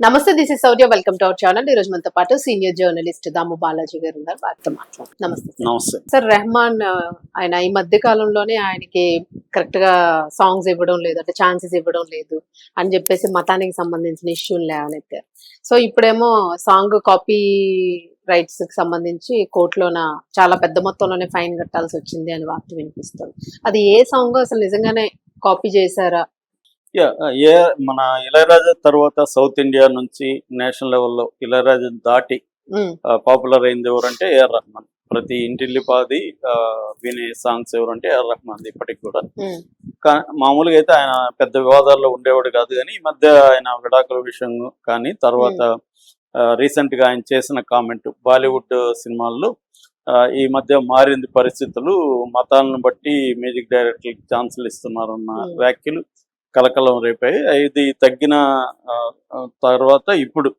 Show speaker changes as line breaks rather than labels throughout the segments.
నమస్తే, this is Sourya. Welcome to our channel. ఈ రోజు మనతో పాటు సీనియర్ జర్నలిస్ట్ దాము బాలాజీ గారు ఉన్నారు. వారితో మాట్లాడు. నమస్తే సార్.
నమస్తే.
సార్, రెహమాన్ ఆయన ఈ మధ్య కాలంలోనే ఆయనకి కరెక్ట్ గా సాంగ్స్ ఇవ్వడం లేదు, అంటే ఛాన్సెస్ ఇవ్వడం లేదు అని చెప్పేసి మతానికి సంబంధించిన ఇష్యూలు లేవనెత్తారు. సో ఇప్పుడేమో సాంగ్ కాపీ రైట్స్ కి సంబంధించి కోర్టులోన చాలా పెద్ద మొత్తంలోనే ఫైన్ కట్టాల్సి వచ్చింది అని వార్త వినిపిస్తుంది. అది ఏ సాంగ్, అసలు నిజంగానే కాపీ చేశారా?
ఏ మన ఇళయరాజా తర్వాత సౌత్ ఇండియా నుంచి నేషనల్ లెవెల్లో ఇళయరాజా దాటి పాపులర్ అయింది ఎవరంటే ఏఆర్ రెహమాన్. ప్రతి ఇంటిల్లిపాది వినే సాంగ్స్ ఎవరంటే ఏఆర్ రెహమాన్ ఇప్పటికి కూడా. మామూలుగా అయితే ఆయన పెద్ద వివాదాల్లో ఉండేవాడు కాదు, కానీ ఈ మధ్య ఆయన విడాకుల విషయం కానీ తర్వాత రీసెంట్ గా ఆయన చేసిన కామెంట్ బాలీవుడ్ సినిమాల్లో ఈ మధ్య మారింది పరిస్థితులు, మతాలను బట్టి మ్యూజిక్ డైరెక్టర్కి ఛాన్సులు ఇస్తున్నారన్న వ్యాఖ్యలు కలకలం రేపాయి. ఇది తగ్గిన తర్వాత ఇప్పుడు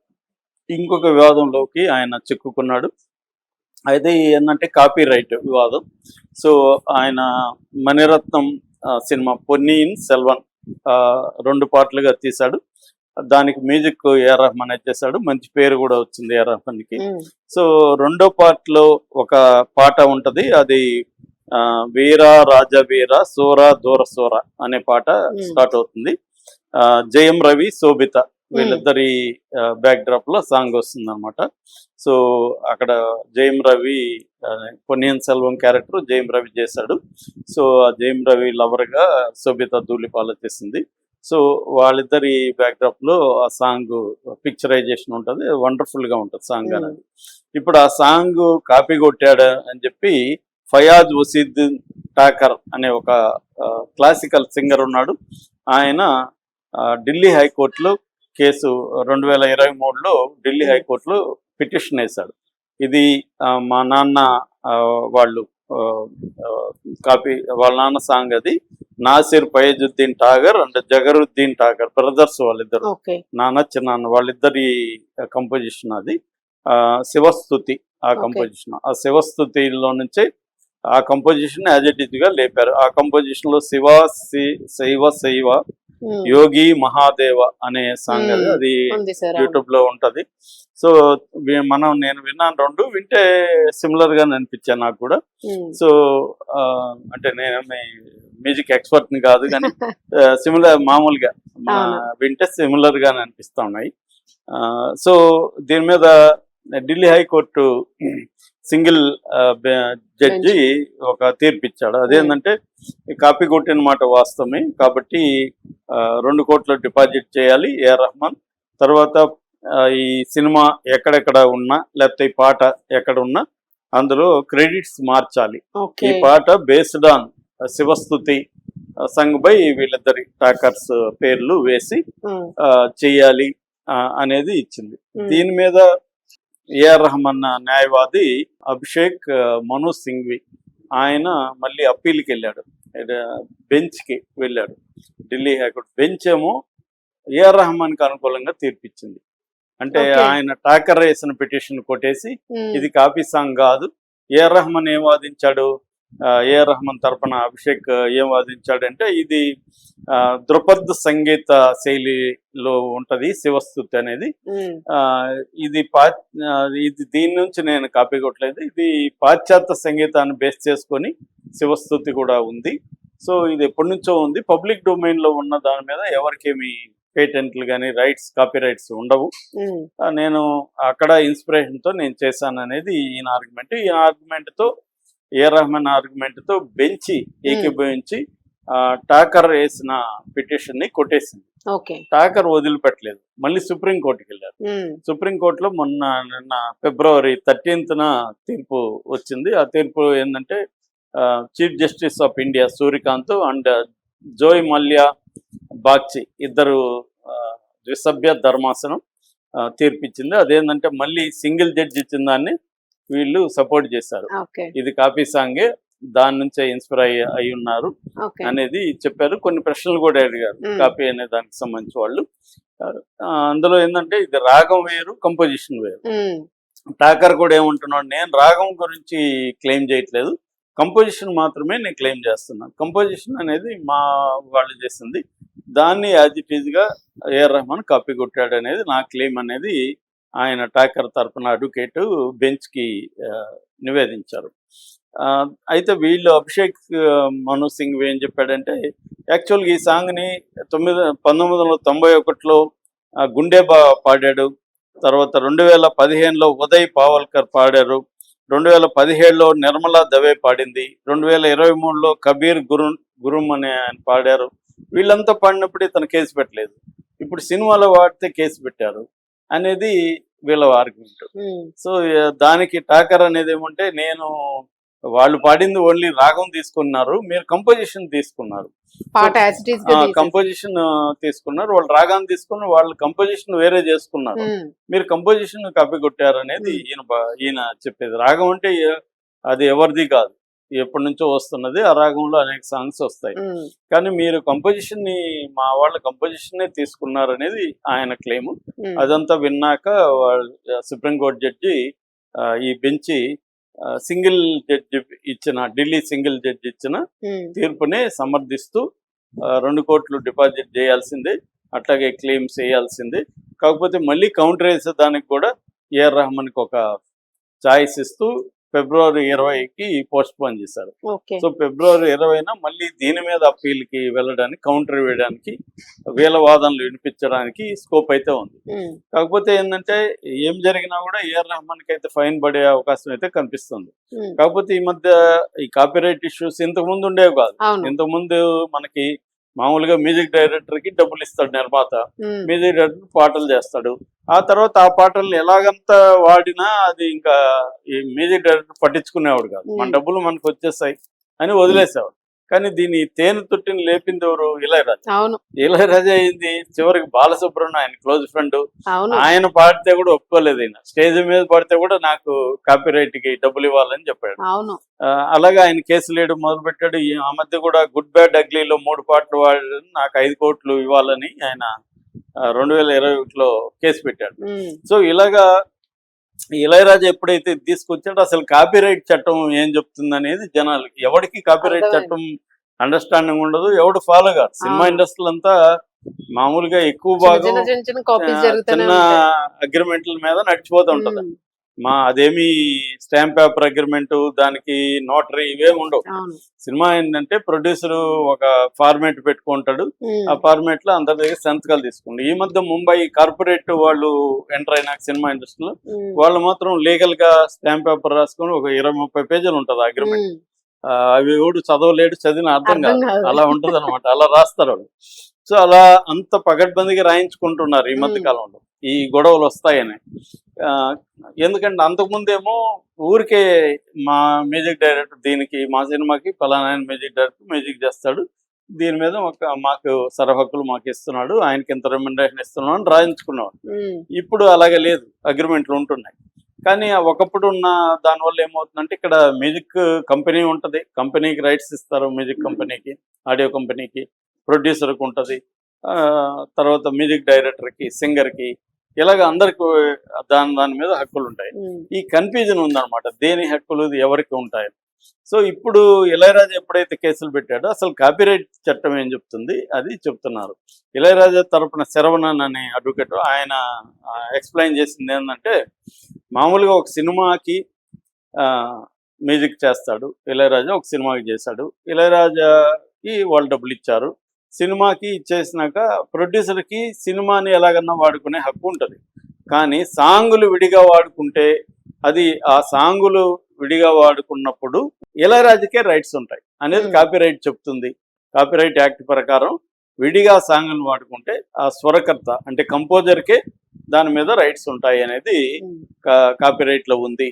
ఇంకొక వివాదంలోకి ఆయన చిక్కుకున్నాడు. అయితే ఏంటంటే కాపీ రైట్ వివాదం. సో ఆయన మణిరత్నం సినిమా పొన్నియిన్ సెల్వన్ 2 పార్ట్లుగా తీశాడు. దానికి మ్యూజిక్ ఏఆర్ రెహమాన్ చేశాడు. మంచి పేరు కూడా వచ్చింది ఏఆర్ రెహమాన్కి. సో రెండో పార్ట్లో ఒక పాట ఉంటది, అది వీర రాజ వీర సోర దూర సోర అనే పాట స్టార్ట్ అవుతుంది. జయం రవి శోభిత వీళ్ళిద్దరి బ్యాక్ డ్రాప్ లో సాంగ్ వస్తుంది అనమాట. సో అక్కడ జయం రవి పొన్నియిన్ సెల్వం క్యారెక్టర్ జయం రవి చేశాడు. సో ఆ జయం రవి లవర్ గా శోభిత ధూళిపాల చేసింది. సో వాళ్ళిద్దరి బ్యాక్ డ్రాప్ లో ఆ సాంగ్ పిక్చరైజేషన్ ఉంటుంది, వండర్ఫుల్ గా ఉంటుంది సాంగ్ అనేది. ఇప్పుడు ఆ సాంగ్ కాపీ కొట్టాడు అని చెప్పి ఫయాజ్ వసీద్దీన్ ఠాకర్ అనే ఒక క్లాసికల్ సింగర్ ఉన్నాడు. ఆయన ఢిల్లీ హైకోర్టులో కేసు 2023లో ఢిల్లీ హైకోర్టులో పిటిషన్ వేశాడు. ఇది మా నాన్న వాళ్ళు కాపీ, వాళ్ళ నాన్న సాంగ్ అది. నాసిర్ ఫయజుద్దీన్ ఠాకర్ అండ్ జగరుద్దీన్ ఠాకర్ బ్రదర్స్ వాళ్ళిద్దరు, నాన్న చిన్నాన్న వాళ్ళిద్దరి కంపోజిషన్ అది. శివస్తుతి ఆ కంపోజిషన్. ఆ శివస్తుతిలో నుంచే ఆ కంపోజిషన్ యాజ్ ఇట్ ఈజ్ గా లేపారు. ఆ కంపోజిషన్ లో శైవ శైవ యోగి మహాదేవ అనే సాంగ్ అది యూట్యూబ్ లో ఉంటది. సో నేను విన్నాను, 2 వింటే సిమిలర్ గా అనిపించాను నాకు కూడా. సో అంటే నేను మ్యూజిక్ ఎక్స్పర్ట్ ని కాదు, కానీ సిమిలర్ మామూలుగా వింటే సిమిలర్ గా అనిపిస్తా ఉన్నాయి. సో దీని మీద ఢిల్లీ హైకోర్టు సింగిల్ జడ్జి ఒక తీర్పు ఇచ్చాడు. అదేంటంటే కాపీ కొట్టిన మాట వాస్తవమే కాబట్టి 2 కోట్లు డిపాజిట్ చేయాలి ఏఆర్ రెహమాన్. తర్వాత ఈ సినిమా ఎక్కడెక్కడ ఉన్నా లేకపోతే ఈ పాట ఎక్కడ ఉన్నా అందులో క్రెడిట్స్ మార్చాలి. ఈ పాట బేస్డ్ ఆన్ శివస్తుతి సంగ్ బై వీళ్ళిద్దరి టాకర్స్ పేర్లు వేసి చెయ్యాలి అనేది ఇచ్చింది. దీని మీద ఏఆర్ రెహమాన్ న్యాయవాది అభిషేక్ మను సింఘ్వి ఆయన మళ్ళీ అప్పీల్కి వెళ్ళాడు, బెంచ్కి వెళ్ళాడు. ఢిల్లీ హైకోర్టు బెంచ్ ఏమో ఏఆర్ రెహమాన్కి అనుకూలంగా తీర్పిచ్చింది. అంటే ఆయన టాకర్ వేసిన పిటిషన్ కొట్టేసి ఇది కాపీ సాంగ్ కాదు. ఏఆర్ రెహమాన్ ఏం వాదించాడు, ఏఆర్ రెహమాన్ తరపున అభిషేక్ ఏం వాదించాడంటే ఇది ధృపద్ సంగీత శైలిలో ఉంటది శివస్తుతి అనేది. ఇది దీని నుంచి నేను కాపీ కొట్టలేదు, ఇది పాశ్చాత్య సంగీతాన్ని బేస్ చేసుకొని శివస్తుతి కూడా ఉంది. సో ఇది ఎప్పటి నుంచో ఉంది, పబ్లిక్ డొమైన్ లో ఉన్న దాని మీద ఎవరికేమి పేటెంట్లు కానీ రైట్స్ కాపీ రైట్స్ ఉండవు. నేను అక్కడ ఇన్స్పిరేషన్ తో నేను చేశాను అనేది ఈయన ఆర్గ్యుమెంట్. ఈ ఆర్గ్యుమెంట్ తో ఏఆర్ రెహమాన్ ఆర్గ్యుమెంట్ తో బెంచి ఏకీభవించి టాకర్ వేసిన పిటిషన్ ని కొట్టేసింది. టాకర్ వదిలిపెట్టలేదు, మళ్ళీ సుప్రీంకోర్టుకి వెళ్ళారు. సుప్రీంకోర్టులో నిన్న ఫిబ్రవరి 13న తీర్పు వచ్చింది. ఆ తీర్పు ఏంటంటే chief justice of India Surya Kant and Joymalya Bagchi ఇద్దరు ద్విసభ్య ధర్మాసనం తీర్పిచ్చింది. అదేంటంటే మళ్ళీ సింగిల్ జడ్జి ఇచ్చిన దాన్ని వీళ్ళు సపోర్ట్ చేశారు. ఇది కాపీ సాంగే, దాని నుంచే ఇన్స్పైర్ అయి ఉన్నారు అనేది చెప్పారు. కొన్ని ప్రశ్నలు కూడా అడిగారు కాపీ అనే దానికి సంబంధించి వాళ్ళు. అందులో ఏంటంటే ఇది రాగం వేరు, కంపోజిషన్ వేరు. ఠాకర్ కూడా ఏమంటున్నాడు, నేను రాగం గురించి క్లెయిమ్ చేయట్లేదు, కంపోజిషన్ మాత్రమే నేను క్లెయిమ్ చేస్తున్నాను. కంపోజిషన్ అనేది మా వాళ్ళు చేసింది. దాన్ని యాజ్ ఇట్ ఈజ్గా ఏఆర్ రెహమాన్ కాపీ కొట్టాడు అనేది నా క్లెయిమ్ అనేది ఆయన టాకర్ తరపున అడ్వకేట్ బెంచ్కి నివేదించారు. అయితే వీళ్ళు అభిషేక్ మను సింగ్ ఏం చెప్పాడంటే, యాక్చువల్గా ఈ సాంగ్ని 1991లో గుండెబా పాడాడు. తర్వాత 2015లో ఉదయ్ పావల్కర్ పాడారు. 2017లో నిర్మలా దవే పాడింది. 2023లో కబీర్ గురుమ్ అనే ఆయన పాడారు. వీళ్ళంతా పాడినప్పుడు ఇతను కేసు పెట్టలేదు. ఇప్పుడు సినిమాలో వాడితే కేసు పెట్టారు అనేది వీళ్ళ ఆర్గ్యుమెంట్. సో దానికి టాకర్ అనేది ఏమంటే, నేను వాళ్ళు పాడింది ఓన్లీ రాగం తీసుకున్నారు, మీరు కంపోజిషన్ తీసుకున్నారు,
పాట యాజ్ ఇట్ ఈజ్ గా
కంపోజిషన్ తీసుకున్నారు, వాళ్ళు రాగాన్ని తీసుకుని వాళ్ళు కంపోజిషన్ వేరే చేసుకున్నారు, మీరు కంపోజిషన్ కాపీ కొట్టారు అనేది ఈయన చెప్పేది. రాగం అంటే అది ఎవరిది కాదు, ఎప్పటి నుంచో వస్తున్నది. ఆ రాగంలో అనేక సాంగ్స్ వస్తాయి, కానీ మీరు కంపోజిషన్ ని మా వాళ్ళ కంపోజిషన్ తీసుకున్నారు అనేది ఆయన క్లెయిమ్. అదంతా విన్నాక సుప్రీంకోర్టు జడ్జి ఈ బెంచి సింగిల్ జడ్జి ఇచ్చిన ఢిల్లీ సింగిల్ జడ్జి ఇచ్చిన తీర్పునే సమర్థిస్తూ 2 కోట్లు డిపాజిట్ చేయాల్సిందే, అట్లాగే క్లెయిమ్స్ వేయాల్సిందే. కాకపోతే మళ్ళీ కౌంటర్ వేసే దానికి కూడా ఏఆర్ రెహమాన్కి ఒక ఛాయిస్ ఇస్తూ ఫిబ్రవరి 20కి పోస్ట్ పోన్ చేశారు. సో ఫిబ్రవరి 20న మళ్ళీ దీని మీద అప్పీల్కి వెళ్ళడానికి, కౌంటర్ వేయడానికి, వీళ్ళ వాదనలు వినిపించడానికి స్కోప్ అయితే ఉంది. కాకపోతే ఏంటంటే ఏం జరిగినా కూడా ఏఆర్ రెహమాన్కి అయితే ఫైన్ పడే అవకాశం అయితే కనిపిస్తుంది. కాకపోతే ఈ మధ్య ఈ కాపీరైట్ ఇష్యూస్ ఇంతకుముందు ఉండేవి కాదు. ఇంతకుముందు మనకి మామూలుగా మ్యూజిక్ డైరెక్టర్ కి డబ్బులు ఇస్తాడు నిర్మాత, మ్యూజిక్ డైరెక్టర్ పాటలు చేస్తాడు. ఆ తర్వాత ఆ పాటల్ని ఎలాగంతా వాడినా అది ఇంకా ఈ మ్యూజిక్ డైరెక్టర్ పట్టించుకునేవాడు కాదు, మన డబ్బులు మనకు వచ్చేస్తాయి అని వదిలేసేవాడు. కానీ దీని తేనె తొట్టిని లేపింది ఎవరు? ఇళయరాజా. ఇళయరాజా అయింది చివరికి బాలసుబ్రహ్మణ్యం, ఆయన క్లోజ్ ఫ్రెండ్. ఆయన పాడితే కూడా ఒప్పుకోలేదు. ఆయన స్టేజ్ మీద పాడితే కూడా నాకు కాపీరైట్ కి డబ్బులు ఇవ్వాలని చెప్పాడు. అలాగే ఆయన కేసులు వేయడం మొదలు పెట్టాడు. ఆ మధ్య కూడా గుడ్ బ్యాడ్ అగ్లీలో 3 పాటలు వాడి నాకు 5 కోట్లు ఇవ్వాలని ఆయన 2021లో కేసు పెట్టాడు. సో ఇలాగా ఇళయరాజా ఎప్పుడైతే తీసుకొచ్చాడో అసలు కాపీరైట్ చట్టం ఏం చెప్తుంది అనేది జనాలకి, ఎవరికి కాపీరైట్ చట్టం అండర్స్టాండింగ్ ఉండదు, ఎవడు ఫాలో కాదు. సినిమా ఇండస్ట్రీ అంతా మామూలుగా ఎక్కువ భాగం చిన్న అగ్రిమెంట్ల మీద నడిచిపోతూ ఉంటది. అదేమి స్టాంప్ పేపర్ అగ్రిమెంట్, దానికి నోటరీ ఇవేమి ఉండవు. సినిమా ఏంటంటే ప్రొడ్యూసర్ ఒక ఫార్మేట్ పెట్టుకుంటాడు, ఆ ఫార్మేట్ లో అందరి దగ్గర సంతకాలు తీసుకుంటాడు. ఈ మధ్య ముంబై కార్పొరేట్ వాళ్ళు ఎంటర్ అయిన సినిమా ఇండస్ట్రీలో వాళ్ళు మాత్రం లీగల్ గా స్టాంప్ పేపర్ రాసుకొని ఒక 20-30 పేజీలు ఉంటది అగ్రిమెంట్. అవి ఎవడు చదవలేడు, చదివిన అర్థం కాదు, అలా ఉంటది అనమాట. అలా రాస్తారు వాళ్ళు. సో అలా అంత పగడ్బందీగా రాయించుకుంటున్నారు ఈ మధ్య కాలంలో, ఈ గొడవలు వస్తాయని. ఎందుకంటే అంతకుముందేమో ఊరికే మా మ్యూజిక్ డైరెక్టర్ దీనికి మా సినిమాకి ఫలానా మ్యూజిక్ డైరెక్టర్ మ్యూజిక్ చేస్తాడు, దీని మీద మాకు సరహక్కులు మాకు ఇస్తున్నాడు, ఆయనకి ఇంత రెమ్యునరేషన్ ఇస్తున్నాడు అని రాయించుకున్నాడు. ఇప్పుడు అలాగే లేదు, అగ్రిమెంట్లు ఉంటున్నాయి. కానీ ఒకప్పుడు ఉన్న దానివల్ల ఏమవుతుందంటే ఇక్కడ మ్యూజిక్ కంపెనీ ఉంటుంది, కంపెనీకి రైట్స్ ఇస్తారు, మ్యూజిక్ కంపెనీకి, ఆడియో కంపెనీకి, ప్రొడ్యూసర్కి ఉంటుంది, తర్వాత మ్యూజిక్ డైరెక్టర్కి, సింగర్కి, ఇలాగ అందరికి దాని మీద హక్కులు ఉంటాయి. ఈ కన్ఫ్యూజన్ ఉందన్నమాట, దేని హక్కులు ఎవరికి ఉంటాయి. సో ఇప్పుడు ఇళయరాజా ఎప్పుడైతే కేసులు పెట్టాడో అసలు కాపీరైట్ చట్టం ఏం చెప్తుంది అది చెప్తున్నారు. ఇళయరాజా తరపున శరవణన్ అనే అడ్వకేట్ ఆయన ఎక్స్ప్లెయిన్ చేసింది ఏంటంటే, మామూలుగా ఒక సినిమాకి మ్యూజిక్ చేస్తాడు ఇళయరాజా, ఒక సినిమాకి చేశాడు, ఇళయరాజాకి వాళ్ళు డబ్బులు ఇచ్చారు, సినిమాకి ఇచ్చేసినాక ప్రొడ్యూసర్కి సినిమాని ఎలాగన్నా వాడుకునే హక్కు ఉంటుంది. కానీ సాంగులు విడిగా వాడుకుంటే అది ఆ సాంగులు విడిగా వాడుకున్నప్పుడు ఇళయరాజాకే రైట్స్ ఉంటాయి అనేది కాపీరైట్ చెప్తుంది. కాపీరైట్ యాక్ట్ ప్రకారం విడిగా సాంగులు వాడుకుంటే ఆ స్వరకర్త అంటే కంపోజర్కే దాని మీద రైట్స్ ఉంటాయి అనేది కాపీరైట్లో ఉంది.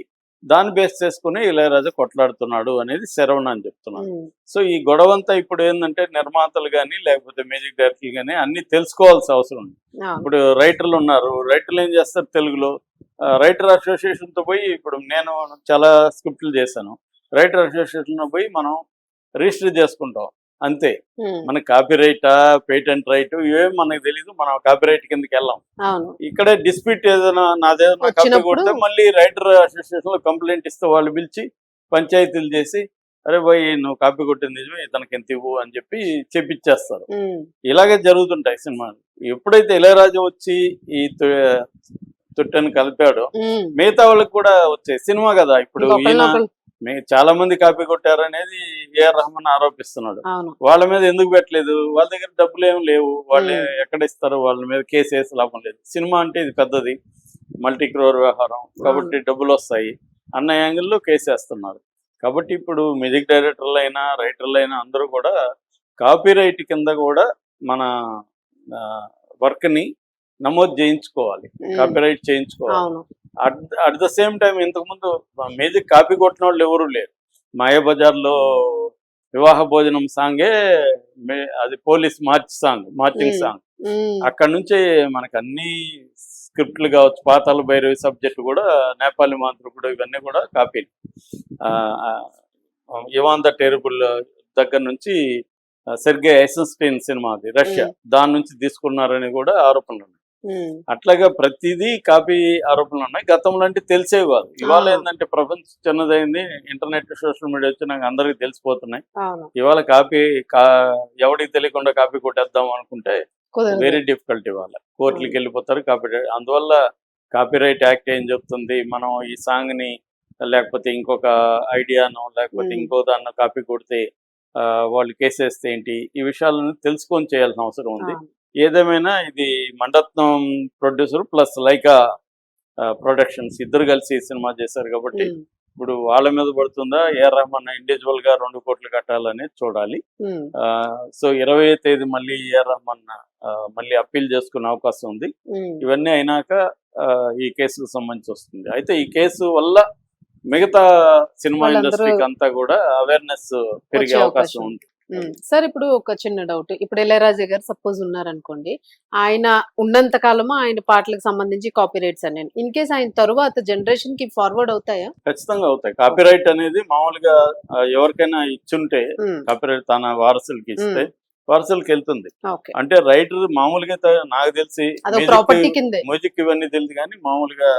దాన్ని బేస్ చేసుకుని ఇళయరాజా కొట్లాడుతున్నాడు అనేది శరవణ అని చెప్తున్నాను. సో ఈ గొడవంతా ఇప్పుడు ఏంటంటే నిర్మాతలు కానీ లేకపోతే మ్యూజిక్ డైరెక్టర్లు కానీ అన్ని తెలుసుకోవాల్సిన అవసరం ఉంది. ఇప్పుడు రైటర్లు ఉన్నారు, రైటర్లు ఏం చేస్తారు, తెలుగులో రైటర్ అసోసియేషన్తో పోయి, ఇప్పుడు నేను చాలా స్క్రిప్ట్లు చేశాను, రైటర్ అసోసియేషన్లో పోయి మనం రిజిస్టర్ చేసుకుంటాం అంతే. మనకి కాపీరైటా పేటెంట్ రైట్ ఇవేం మనకు తెలీదు, మనం కాపీరైట్ కిందకి వెళ్ళాం. ఇక్కడే డిస్ప్యూట్ ఏదైనా నాదేదైనా కాపీ కొడితే మళ్ళీ రైటర్ అసోసియేషన్ లో కంప్లైంట్ ఇస్తే వాళ్ళు పిలిచి పంచాయతీలు చేసి అరే భయ్ నువ్వు కాపీ కొట్టింది నిజమే, ఇతనికి ఎంత ఇవ్వు అని చెప్పి చెప్పించేస్తారు.
ఉమ్,
ఇలాగే జరుగుతుంటాయి సినిమాలు. ఎప్పుడైతే ఇళయరాజా వచ్చి ఈ తుట్టని కలిపాడో
ఉమ్.
మిగతా వాళ్ళకి కూడా వచ్చాయి. సినిమా కదా ఇప్పుడు ఈయన
ఇంకొకరినొకరు-
చాలా మంది కాపీ కొట్టారనేది ఏఆర్ రెహమాన్ ఆరోపిస్తున్నాడు.
అవును.
వాళ్ళ మీద ఎందుకు పెట్టలేదు? వాళ్ళ దగ్గర డబ్బులు ఏం లేవు, వాళ్ళు
ఉమ్.
ఎక్కడ ఇస్తారు? వాళ్ళ మీద కేసు వేసి లాభం లేదు. సినిమా అంటే ఇది పెద్దది, మల్టీ క్రోర్ వ్యవహారం కాబట్టి డబ్బులు వస్తాయి అన్న యాంగిల్లో కేసు వేస్తున్నారు. కాబట్టి ఇప్పుడు మ్యూజిక్ డైరెక్టర్లు అయినా రైటర్లు అయినా అందరూ కూడా కాపీ రైట్ కింద కూడా మన వర్క్ని నమోదు చేయించుకోవాలి,
ఉమ్,
కాపీ రైట్ చేయించుకోవాలి.
అవును.
అట్ ద సేమ్ టైం ఇంతకుముందు మ్యూజిక్ కాపీ కొట్టిన వాళ్ళు ఎవరు లేరు. మాయాబజార్లో వివాహ భోజనం సాంగే అది పోలీస్ మార్చింగ్
ఉమ్,
సాంగ్.
ఉమ్,
అక్కడ నుంచే మనకు అన్ని స్క్రిప్ట్లు కావచ్చు, పాతాళ భైరవి సబ్జెక్ట్ కూడా, నేపాలి మాంత్రికుడు ఇవన్నీ కూడా కాపీలు. ఇవాన్ ద టెరబుల్ దగ్గర నుంచి సెర్గే ఐసెన్స్టైన్ సినిమా అది రష్యా, దాని నుంచి తీసుకున్నారని కూడా ఆరోపణలు ఉన్నాయి.
ఉమ్,
అట్లాగా ప్రతిదీ కాపీ ఆరోపణలు ఉన్నాయి. గతంలో అంటే తెలిసేవి కాదు. ఇవాళ ఏంటంటే ప్రపంచం చిన్నదైంది, ఇంటర్నెట్ సోషల్ మీడియా వచ్చి నాకు అందరికి తెలిసిపోతున్నాయి.
అవును.
ఇవాళ ఎవరికి తెలియకుండా కాపీ కొట్టేద్దాం అనుకుంటే
కుదరదు.
Very difficult. ఇవాళ కోర్టులకు వెళ్ళిపోతారు కాపీ. అందువల్ల కాపీరైట్ యాక్ట్ ఏం చెప్తుంది, మనం ఈ సాంగ్ ని లేకపోతే ఇంకొక ఐడియానో లేకపోతే ఇంకో దాన్ని కాపీ కొడితే వాళ్ళు కేసేస్తే ఏంటి, ఈ విషయాలను తెలుసుకొని చేయాల్సిన అవసరం ఉంది.
అవును.
ఏదేమైనా ఇది Maniratnam producer plus Lyca productions ఇద్దరు కలిసి ఈ సినిమా చేశారు కాబట్టి
ఉమ్,
ఇప్పుడు వాళ్ళ మీద పడుతుందా, ఏఆర్ రెహమాన్ ఇండివిజువల్ గా 2 కోట్లు కట్టాలనేది చూడాలి.
ఉమ్,
సో 20వ తేదీ మళ్ళీ ఏఆర్ రెహమాన్ మళ్ళీ అప్పీల్ చేసుకునే అవకాశం ఉంది.
ఉమ్,
ఇవన్నీ అయినాక ఈ కేసుకు సంబంధించి వస్తుంది. అయితే ఈ కేసు వల్ల మిగతా సినిమా
వాళ్ళందరూ
ఇండస్ట్రీకి అంతా కూడా అవేర్నెస్ పెరిగే
వచ్చే
అవకాశం
అవకాశం
ఉంది.
సార్, ఇప్పుడు ఒక చిన్న డౌట్. ఇప్పుడు ఇళయరాజా గారు సపోజ్ ఉన్నారనుకోండి, ఆయన ఉన్నంత కాలము ఆయన పాటలకు సంబంధించి కాపీ రైట్స్ అన్నాను. ఇన్ కేస్ ఆయన తరువాత జనరేషన్ కి ఫార్వర్డ్ అవుతాయా?
ఖచ్చితంగా అవుతాయి. కాపీరైట్ అనేది మామూలుగా ఎవరికైనా ఇచ్చుంటే
ఉమ్,
కాపీరైట్ తన వారసులకి ఇస్తే వారసులకి వెళ్తుంది.
ఓకే.
అంటే రైటర్ మామూలుగా నాకు తెలిసి
అదొక ప్రాపర్టీ కిందే.
మ్యూజిక్ ఇవన్నీ తెలియదు కానీ మామూలుగా